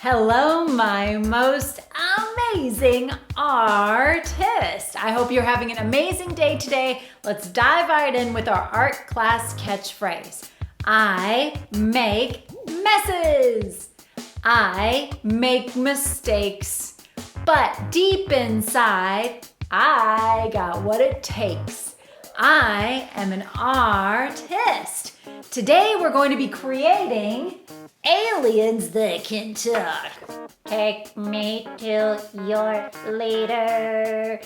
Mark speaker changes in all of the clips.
Speaker 1: Hello, my most amazing artist. I hope you're having an amazing day today. Let's dive right in with our art class catchphrase. I make messes. I make mistakes. But deep inside, I got what it takes. I am an artist. Today we're going to be creating aliens that can talk. Take me to your leader.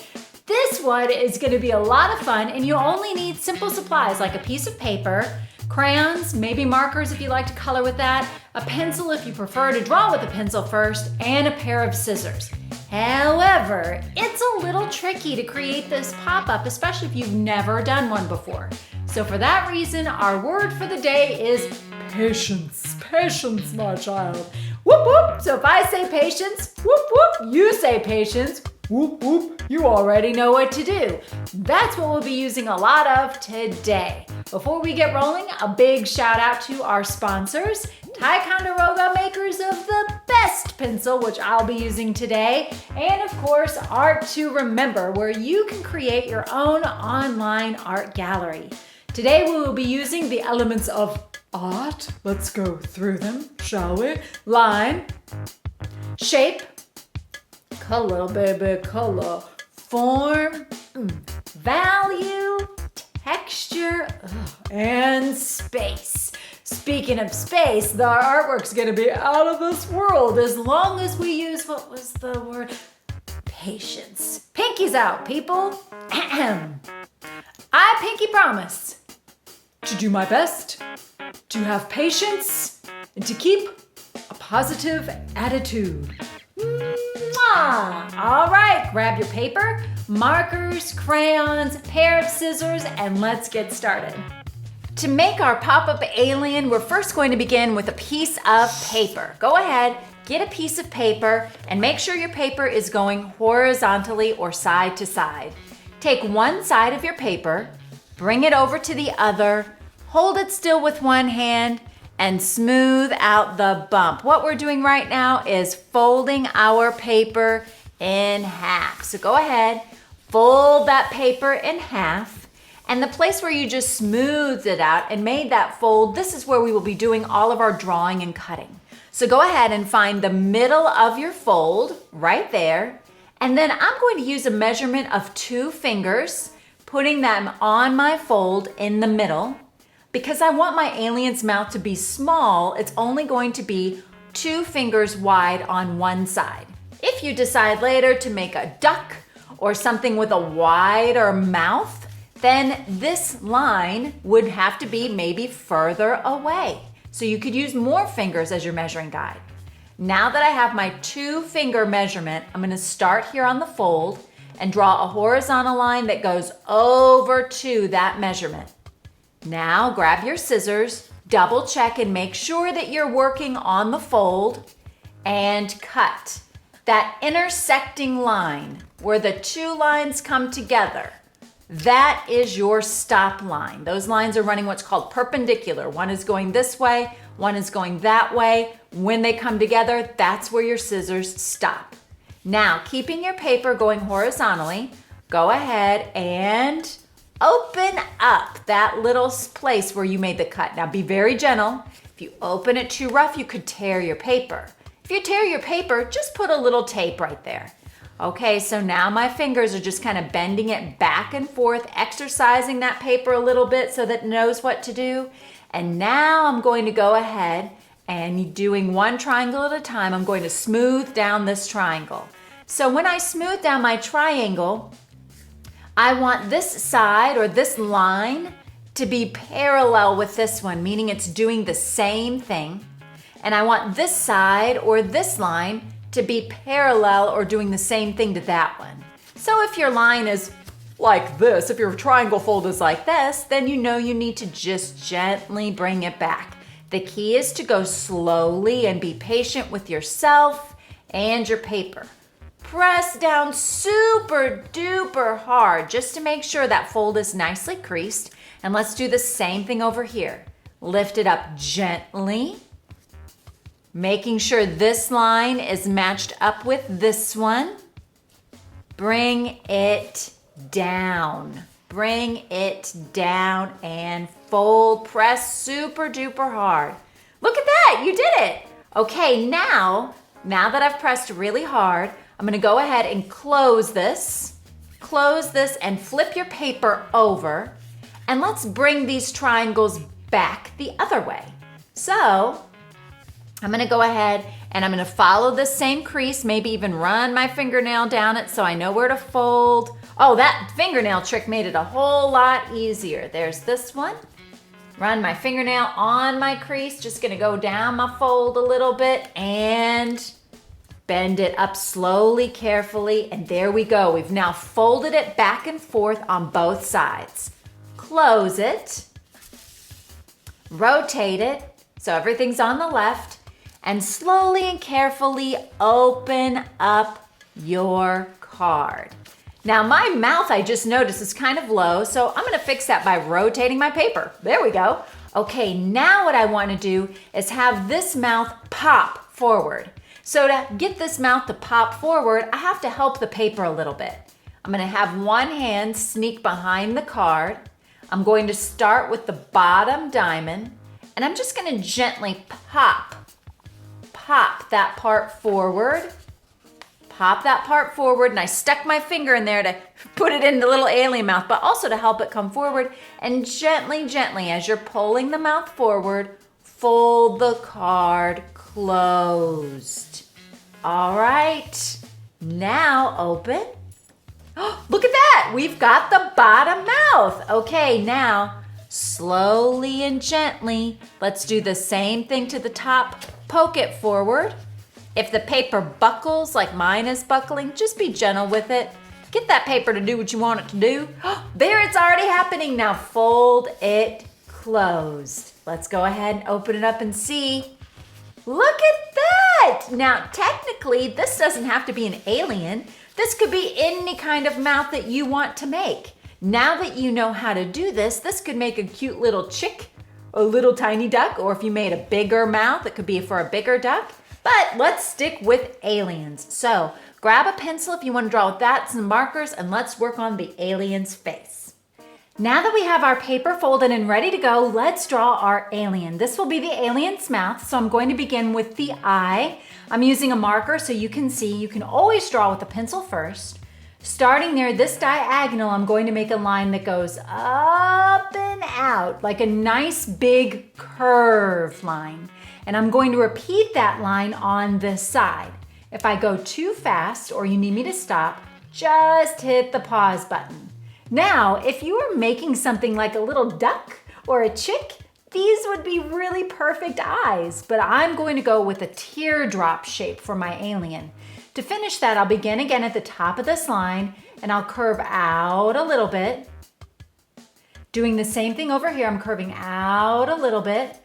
Speaker 1: This one is going to be a lot of fun, and you only need simple supplies like a piece of paper, crayons, maybe markers if you like to color with that, a pencil if you prefer to draw with a pencil first, and a pair of scissors. However, it's a little tricky to create this pop-up, especially if you've never done one before. So for that reason, our word for the day is patience. Patience, my child. Whoop, whoop. So if I say patience, whoop, whoop, you say patience, whoop, whoop, you already know what to do. That's what we'll be using a lot of today. Before we get rolling, a big shout out to our sponsors, Ticonderoga, makers of the best pencil, which I'll be using today, and of course, Art to Remember, where you can create your own online art gallery. Today we will be using the elements of art. Let's go through them, shall we? Line, shape, color, baby, color, form, value, texture, and space. Speaking of space, the artwork's gonna be out of this world as long as we use, what was the word? Patience. Pinky's out, people. I pinky promise to do my best, to have patience, and to keep a positive attitude. Mwah! All right, grab your paper, markers, crayons, a pair of scissors, and let's get started. To make our pop-up alien, we're first going to begin with a piece of paper. Go ahead, get a piece of paper, and make sure your paper is going horizontally or side to side. Take one side of your paper, bring it over to the other, hold it still with one hand, and smooth out the bump. What we're doing right now is folding our paper in half. So go ahead, fold that paper in half, and the place where you just smoothed it out and made that fold, this is where we will be doing all of our drawing and cutting. So go ahead and find the middle of your fold right there, and then I'm going to use a measurement of 2 fingers, putting them on my fold in the middle. Because I want my alien's mouth to be small, it's only going to be 2 fingers wide on one side. If you decide later to make a duck or something with a wider mouth, then this line would have to be maybe further away. So you could use more fingers as your measuring guide. Now that I have my 2 finger measurement, I'm gonna start here on the fold and draw a horizontal line that goes over to that measurement. Now grab your scissors, double check and make sure that you're working on the fold and cut. That intersecting line where the 2 lines come together, that is your stop line. Those lines are running what's called perpendicular. One is going this way, one is going that way. When they come together, that's where your scissors stop. Now, keeping your paper going horizontally, go ahead and open up that little place where you made the cut. Now be very gentle. If you open it too rough, you could tear your paper. If you tear your paper, just put a little tape right there. Okay, so now my fingers are just kind of bending it back and forth, exercising that paper a little bit so that it knows what to do. And now I'm going to go ahead and doing one triangle at a time, I'm going to smooth down this triangle. So when I smooth down my triangle, I want this side or this line to be parallel with this one, meaning it's doing the same thing. And I want this side or this line to be parallel or doing the same thing to that one. So if your line is like this, if your triangle fold is like this, then you know you need to just gently bring it back. The key is to go slowly and be patient with yourself and your paper. Press down super duper hard just to make sure that fold is nicely creased. And let's do the same thing over here. Lift it up gently Making sure this line is matched up with this one. Bring it down. Bring it down and fold. Press super duper hard. Look at that, you did it. Okay, now that I've pressed really hard, I'm gonna go ahead and close this and flip your paper over, and let's bring these triangles back the other way. So I'm gonna go ahead and I'm gonna follow the same crease, maybe even run my fingernail down it so I know where to fold. Oh, that fingernail trick made it a whole lot easier. There's this one. Run my fingernail on my crease, just gonna go down my fold a little bit and bend it up slowly, carefully, and there we go. We've now folded it back and forth on both sides. Close it, rotate it so everything's on the left, and slowly and carefully open up your card. Now my mouth, I just noticed, is kind of low, so I'm gonna fix that by rotating my paper. There we go. Okay, now what I wanna do is have this mouth pop forward. So to get this mouth to pop forward, I have to help the paper a little bit. I'm gonna have one hand sneak behind the card. I'm going to start with the bottom diamond, and I'm just gonna gently pop that part forward. Pop that part forward, and I stuck my finger in there to put it in the little alien mouth, but also to help it come forward. And gently, as you're pulling the mouth forward, fold the card closed. All right, now open. Oh, look at that, we've got the bottom mouth. Okay, now slowly and gently, let's do the same thing to the top. Poke it forward. If the paper buckles like mine is buckling, just be gentle with it. Get that paper to do what you want it to do. There, it's already happening. Now fold it closed. Let's go ahead and open it up and see. Look at that. Now, technically, this doesn't have to be an alien. This could be any kind of mouth that you want to make. Now that you know how to do this, this could make a cute little chick, a little tiny duck, or if you made a bigger mouth, it could be for a bigger duck. But let's stick with aliens. So grab a pencil if you want to draw with that, some markers, and let's work on the alien's face. Now that we have our paper folded and ready to go, let's draw our alien. This will be the alien's mouth, so I'm going to begin with the eye. I'm using a marker so you can see. You can always draw with a pencil first. Starting there, this diagonal, I'm going to make a line that goes up and out, like a nice big curve line. And I'm going to repeat that line on this side. If I go too fast or you need me to stop, just hit the pause button. Now, if you are making something like a little duck or a chick, these would be really perfect eyes, but I'm going to go with a teardrop shape for my alien. To finish that, I'll begin again at the top of this line and I'll curve out a little bit. Doing the same thing over here, I'm curving out a little bit.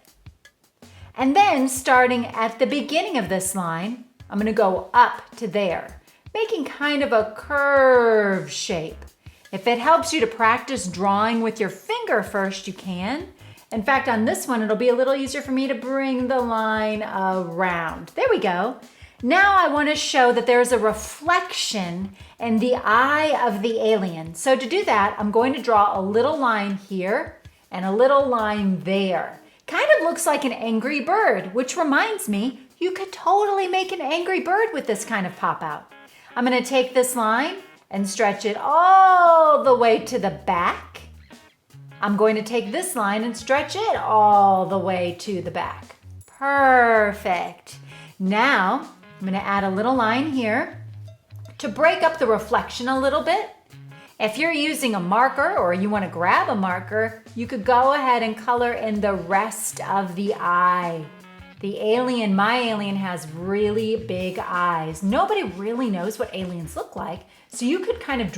Speaker 1: And then starting at the beginning of this line, I'm gonna go up to there, making kind of a curve shape. If it helps you to practice drawing with your finger first, you can. In fact, on this one, it'll be a little easier for me to bring the line around. There we go. Now I want to show that there's a reflection in the eye of the alien. So to do that, I'm going to draw a little line here and a little line there. Kind of looks like an angry bird, which reminds me, you could totally make an angry bird with this kind of pop out. I'm going to take this line and stretch it all the way to the back. I'm going to take this line and stretch it all the way to the back. Perfect. Now, I'm going to add a little line here to break up the reflection a little bit. If you're using a marker or you want to grab a marker, you could go ahead and color in the rest of the eye. The alien, my alien, has really big eyes. Nobody really knows what aliens look like, so you could kind of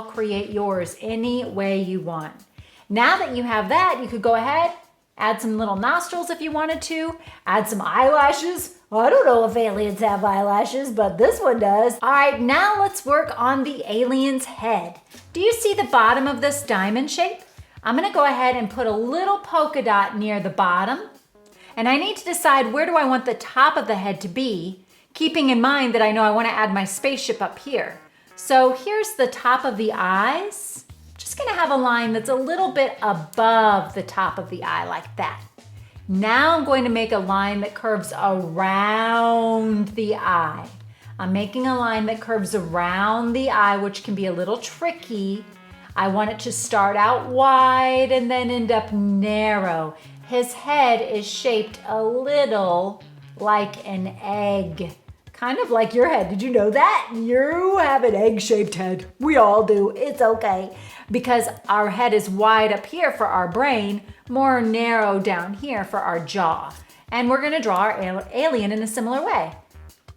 Speaker 1: create yours any way you want. Now that you have that, you could go ahead, add some little nostrils if you wanted to, add some eyelashes. I don't know if aliens have eyelashes, but this one does. All right, now let's work on the alien's head. Do you see the bottom of this diamond shape? I'm gonna go ahead and put a little polka dot near the bottom. And I need to decide where do I want the top of the head to be, keeping in mind that I know I want to add my spaceship up here. So here's the top of the eyes. I'm just going to have a line that's a little bit above the top of the eye like that. Now I'm going to make a line that curves around the eye. I'm making a line that curves around the eye, which can be a little tricky. I want it to start out wide and then end up narrow. His head is shaped a little like an egg. Kind of like your head. Did you know that? You have an egg-shaped head. We all do. It's okay. Because our head is wide up here for our brain, more narrow down here for our jaw. And we're going to draw our alien in a similar way.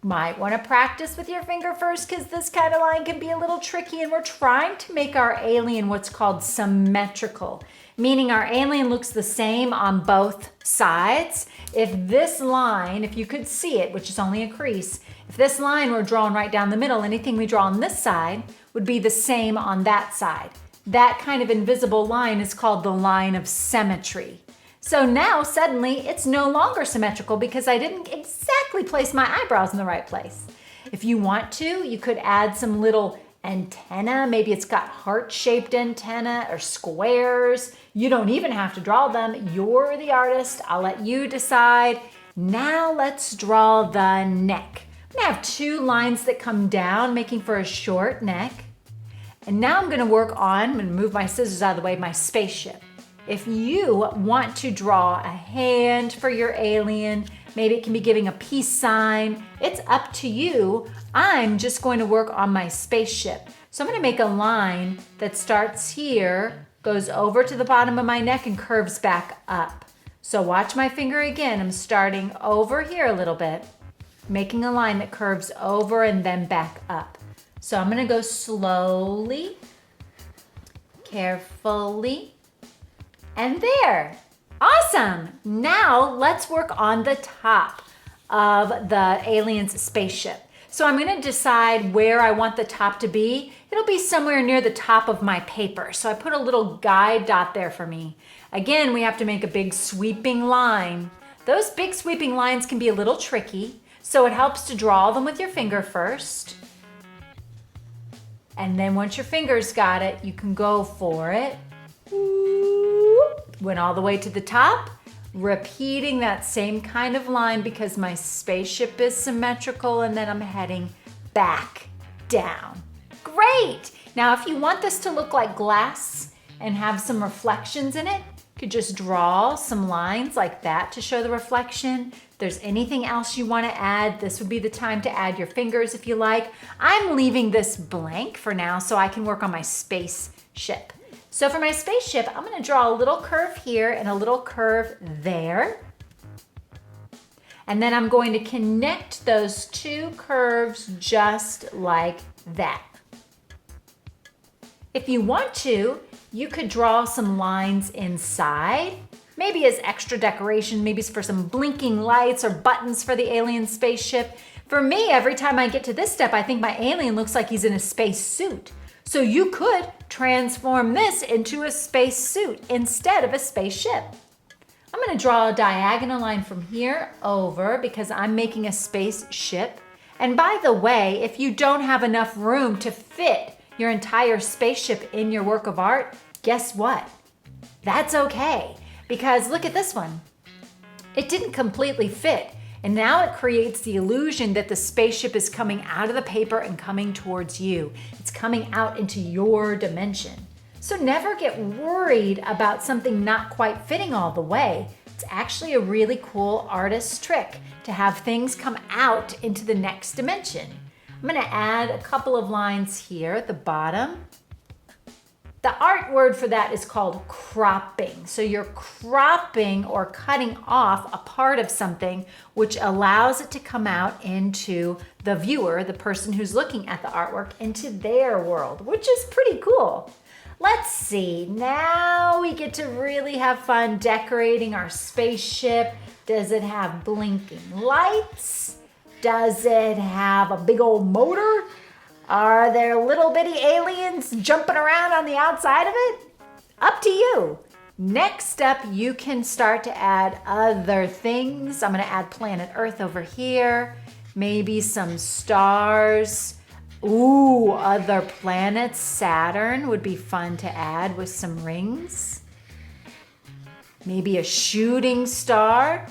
Speaker 1: Might want to practice with your finger first because this kind of line can be a little tricky, and we're trying to make our alien what's called symmetrical, meaning our alien looks the same on both sides. If this line, if you could see it, which is only a crease, if this line were drawn right down the middle, anything we draw on this side would be the same on that side. That kind of invisible line is called the line of symmetry. So now suddenly it's no longer symmetrical because I didn't exactly place my eyebrows in the right place. If you want to, you could add some little antenna. Maybe it's got heart-shaped antenna or squares. You don't even have to draw them. You're the artist. I'll let you decide. Now let's draw the neck. I'm gonna have two lines that come down, making for a short neck. And now I'm gonna I'm gonna move my scissors out of the way, my spaceship. If you want to draw a hand for your alien, maybe it can be giving a peace sign, it's up to you. I'm just going to work on my spaceship. So I'm gonna make a line that starts here, goes over to the bottom of my neck and curves back up. So watch my finger again. I'm starting over here a little bit, making a line that curves over and then back up. So I'm gonna go slowly, carefully, and there. Awesome. Now let's work on the top of the alien's spaceship. So I'm going to decide where I want the top to be. It'll be somewhere near the top of my paper. So I put a little guide dot there for me. Again, we have to make a big sweeping line. Those big sweeping lines can be a little tricky, so it helps to draw them with your finger first. And then once your finger's got it, you can go for it. Went all the way to the top, repeating that same kind of line because my spaceship is symmetrical, and then I'm heading back down. Great! Now if you want this to look like glass and have some reflections in it, you could just draw some lines like that to show the reflection. If there's anything else you want to add, this would be the time to add your fingers if you like. I'm leaving this blank for now so I can work on my spaceship. So for my spaceship, I'm going to draw a little curve here and a little curve there. And then I'm going to connect those two curves just like that. If you want to, you could draw some lines inside, maybe as extra decoration, maybe for some blinking lights or buttons for the alien spaceship. For me, every time I get to this step, I think my alien looks like he's in a space suit. So you could transform this into a space suit instead of a spaceship. I'm going to draw a diagonal line from here over because I'm making a spaceship. And by the way, if you don't have enough room to fit your entire spaceship in your work of art, guess what? That's okay, because look at this one. It didn't completely fit. And now it creates the illusion that the spaceship is coming out of the paper and coming towards you. It's coming out into your dimension. So never get worried about something not quite fitting all the way. It's actually a really cool artist's trick to have things come out into the next dimension. I'm going to add a couple of lines here at the bottom. The art word for that is called cropping. So you're cropping or cutting off a part of something which allows it to come out into the viewer, the person who's looking at the artwork, into their world, which is pretty cool. Let's see, now we get to really have fun decorating our spaceship. Does it have blinking lights? Does it have a big old motor? Are there little bitty aliens jumping around on the outside of it? Up to you. Next up, you can start to add other things. I'm gonna add planet Earth over here, maybe some stars. Ooh, other planets. Saturn would be fun to add with some rings. Maybe a shooting star.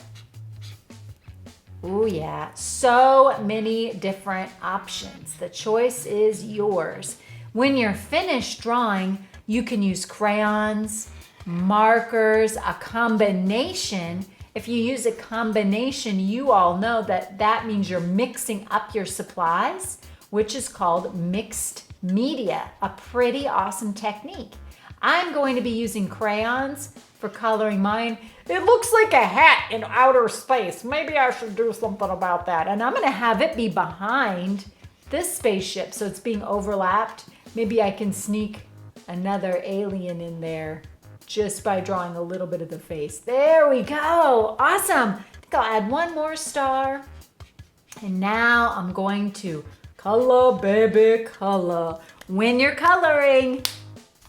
Speaker 1: Ooh, yeah, so many different options. The choice is yours. When you're finished drawing, you can use crayons, markers, a combination. If you use a combination, you all know that that means you're mixing up your supplies, which is called mixed media, a pretty awesome technique. I'm going to be using crayons for coloring mine. It looks like a hat in outer space. Maybe I should do something about that. And I'm gonna have it be behind this spaceship, so it's being overlapped. Maybe I can sneak another alien in there just by drawing a little bit of the face. There we go, awesome. I think I'll add one more star. And now I'm going to color, baby, color. When you're coloring,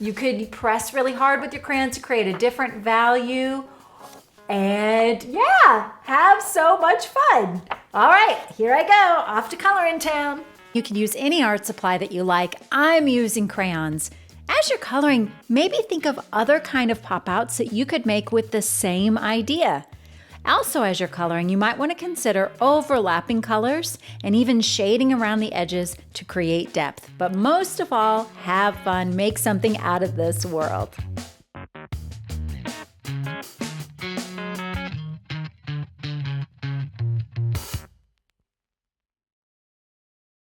Speaker 1: you could press really hard with your crayons to create a different value. And yeah, have so much fun. All right, here I go, off to coloring town. You can use any art supply that you like. I'm using crayons. As you're coloring, maybe think of other kind of pop-outs that you could make with the same idea. Also, as you're coloring, you might want to consider overlapping colors and even shading around the edges to create depth. But most of all, have fun, make something out of this world.